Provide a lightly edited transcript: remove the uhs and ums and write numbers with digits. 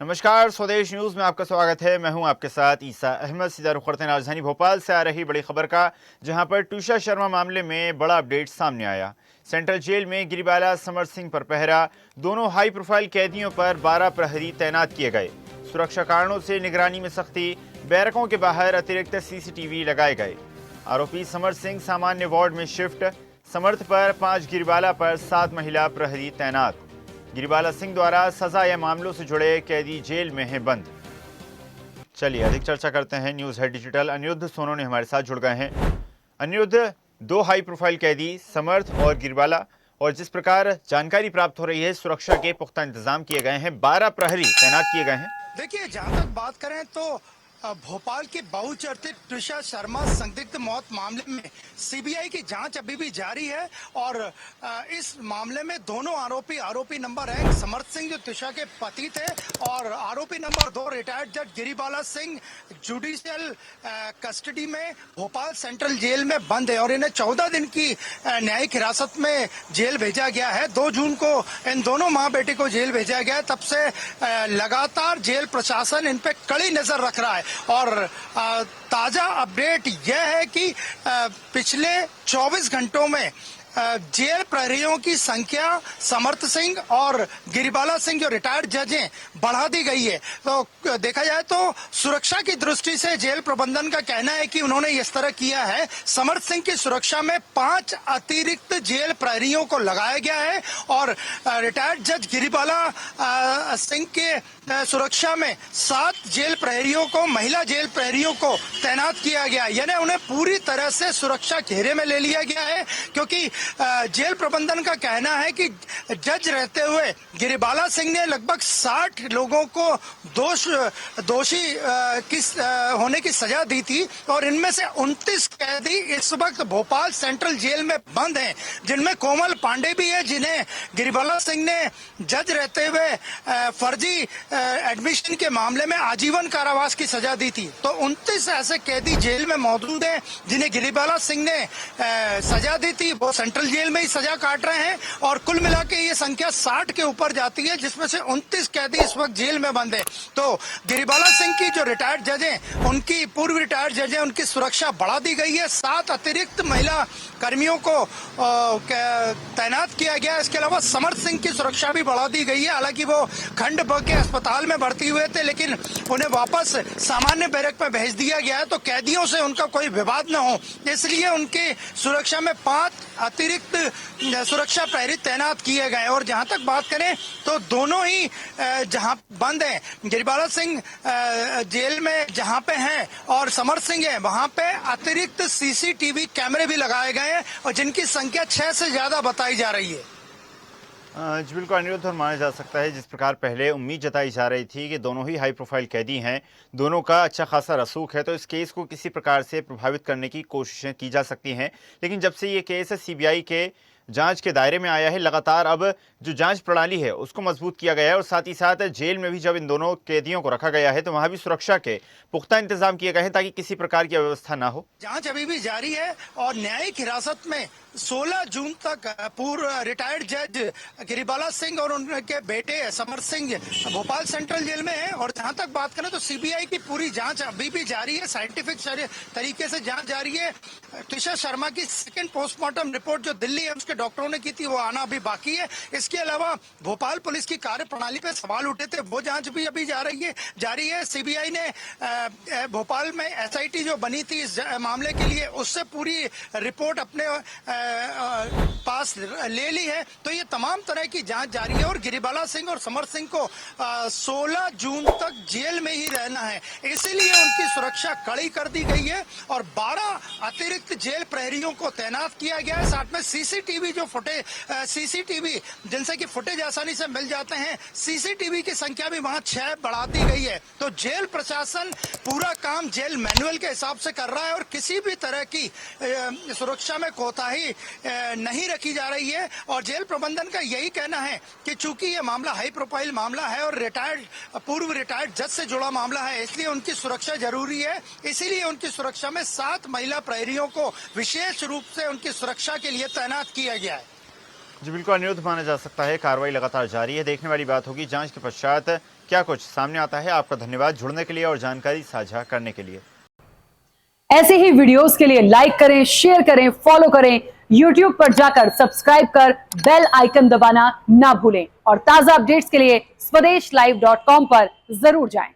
नमस्कार, स्वदेश न्यूज में आपका स्वागत है। मैं हूं आपके साथ ईसा अहमद। सीधा रुख करते हैं राजधानी भोपाल से आ रही बड़ी खबर का, जहां पर ट्यूषा शर्मा मामले में बड़ा अपडेट सामने आया। सेंट्रल जेल में गिरिबाला समर सिंह पर पहरा, दोनों हाई प्रोफाइल कैदियों पर 12 प्रहरी तैनात किए गए। सुरक्षा कारणों से निगरानी में सख्ती, बैरकों के बाहर अतिरिक्त सीसीटीवी लगाए गए। आरोपी समर सिंह सामान्य वार्ड में शिफ्ट, समर्थ पर 5, गिरिबाला पर 7 महिला प्रहरी तैनात। गिरिबाला सिंह द्वारा सजा या मामलों से जुड़े कैदी जेल में हैं बंद। चलिए अधिक चर्चा करते हैं। News head digital Aniruddh Sonone हमारे साथ जुड़ गए हैं। अनिरुद्ध, 2 हाई प्रोफाइल कैदी समर्थ और गिरिबाला, और जिस प्रकार जानकारी प्राप्त हो रही है सुरक्षा के पुख्ता इंतजाम किए गए हैं, 12 प्रहरी तैनात किए गए हैं। देखिए, जहां तक बात करें तो भोपाल के बहुचर्चित ट्यूषा शर्मा संदिग्ध मौत मामले में सीबीआई की जांच अभी भी जारी है और इस मामले में दोनों आरोपी नंबर 1 समर्थ सिंह जो ट्यूषा के पति थे और आरोपी नंबर 2 रिटायर्ड जज गिरिबाला सिंह जुडिशियल कस्टडी में भोपाल सेंट्रल जेल में बंद है और इन्हें 14 दिन की न्यायिक हिरासत में जेल भेजा गया है। 2 जून को इन दोनों माँ बेटे को जेल भेजा गया है। तब से लगातार जेल प्रशासन इन पे कड़ी नजर रख रहा है और ताजा अपडेट यह है कि पिछले 24 घंटों में जेल प्रहरियों की संख्या समर्थ सिंह और गिरिबाला सिंह जो रिटायर्ड जज हैं बढ़ा दी गई है। तो देखा जाए तो सुरक्षा की दृष्टि से जेल प्रबंधन का कहना है कि उन्होंने इस तरह किया है। समर्थ सिंह की सुरक्षा में 5 अतिरिक्त जेल प्रहरियों को लगाया गया है और रिटायर्ड जज गिरिबाला सिंह के सुरक्षा में 7 जेल प्रहरियों को, महिला जेल प्रहरियों को तैनात किया गया, यानी उन्हें पूरी तरह से सुरक्षा घेरे में ले लिया गया है। क्योंकि जेल प्रबंधन का कहना है कि जज रहते हुए गिरिबाला सिंह ने लगभग 60 लोगों को दोषी होने की सजा दी थी और इनमें से 29 कैदी इस वक्त भोपाल सेंट्रल जेल में बंद हैं, जिनमें कोमल पांडे भी है, जिन्हें गिरिबाला सिंह ने जज रहते हुए फर्जी एडमिशन के मामले में आजीवन कारावास की सजा दी थी। तो 29 ऐसे कैदी जेल में मौजूद हैं जिन्हें गिरिबाला सिंह ने सजा दी थी, वो सेंट्रल जेल में ही सजा काट रहे हैं और कुल मिला के ये संख्या 60 के ऊपर जाती है, जिसमें से 29 कैदी इस वक्त जेल में बंद है। तो गिरिबाला सिंह की जो रिटायर्ड जज हैं, उनकी पूर्व रिटायर्ड जज हैं, उनकी सुरक्षा बढ़ा दी गई है। 7 अतिरिक्त महिला कर्मियों को तैनात किया गया है। इसके अलावा समर्थ सिंह की सुरक्षा भी बढ़ा दी गई है। हालांकि वो खंड ब के अस्पताल में भर्ती हुए थे, लेकिन उन्हें वापस सामान्य बैरक में भेज दिया गया है तो कैदियों से उनका कोई विवाद न हो, इसलिए उनकी सुरक्षा में 5 अतिरिक्त सुरक्षा प्रहरी तैनात किए गए। और जहां तक बात करें तो दोनों ही जहां बंद हैं, गिरिबाला सिंह जेल में जहां पे हैं और समर्थ सिंह है, वहां पे अतिरिक्त सीसीटीवी कैमरे भी लगाए गए हैं और जिनकी संख्या 6 से ज्यादा बताई जा रही है। जी बिल्कुल अनिरुद्ध, और माना जा सकता है जिस प्रकार पहले उम्मीद जताई जा रही थी कि दोनों ही हाई प्रोफाइल कैदी हैं, दोनों का अच्छा खासा रसूख है, तो इस केस को किसी प्रकार से प्रभावित करने की कोशिशें की जा सकती हैं। लेकिन जब से ये केस सीबीआई के जांच के दायरे में आया है, लगातार अब जो जांच प्रणाली है उसको मजबूत किया गया है और साथ ही साथ जेल में भी जब इन दोनों कैदियों को रखा गया है तो वहां भी सुरक्षा के पुख्ता इंतजाम किए गए हैं ताकि किसी प्रकार की अव्यवस्था ना हो। जांच अभी भी जारी है और न्यायिक हिरासत में 16 जून तक पूर्व रिटायर्ड जज गिरिबाला सिंह और उनके बेटे समर सिंह भोपाल सेंट्रल जेल में है। और जहां तक बात करें तो सीबीआई की पूरी जांच अभी भी जारी है, साइंटिफिक तरीके से जांच जारी है। ट्यूषा शर्मा की सेकंड पोस्टमार्टम रिपोर्ट जो दिल्ली एम्स के डॉक्टरों ने की थी वो आना अभी बाकी है। इसके अलावा भोपाल पुलिस की कार्य प्रणाली पे सवाल उठे थे, वो जांच भी अभी जारी है। सीबीआई ने भोपाल में एसआईटी जो बनी थी इस मामले के लिए, उससे पूरी रिपोर्ट अपने पास ले ली है। तो ये तमाम तरह की जांच जारी है और गिरिबाला सिंह और समर सिंह को 16 जून तक जेल में ही रहना है, इसीलिए उनकी सुरक्षा कड़ी कर दी गई है और 12 अतिरिक्त जेल प्रहरियों को तैनात किया गया है। साथ में सीसीटीवी जो सीसीटीवी जिनसे कि फुटेज आसानी से मिल जाते हैं, सीसीटीवी की संख्या भी वहां 6 बढ़ा दी गई है। तो जेल प्रशासन पूरा काम जेल मैनुअल के हिसाब से कर रहा है और किसी भी तरह की सुरक्षा में कोताही नहीं रखी जा रही है। और जेल प्रबंधन का यही कहना है कि चूंकि ये मामला हाई प्रोफाइल मामला है और पूर्व रिटायर्ड जज से जुड़ा मामला है, इसलिए उनकी सुरक्षा जरूरी है। इसीलिए उनकी सुरक्षा में 7 महिला प्रहरियों को विशेष रूप से उनकी सुरक्षा के लिए तैनात किया गया है। जी बिल्कुल अनिरुद्ध, माना जा सकता है कार्रवाई लगातार जारी है। देखने वाली बात होगी जांच के पश्चात क्या कुछ सामने आता है। आपका धन्यवाद जुड़ने के लिए और जानकारी साझा करने के लिए। ऐसे ही वीडियोस के लिए लाइक करें, शेयर करें, फॉलो करें। YouTube पर जाकर सब्सक्राइब कर बेल आइकन दबाना ना भूलें और ताजा अपडेट्स के लिए स्वदेशलाइव.com पर जरूर जाएं।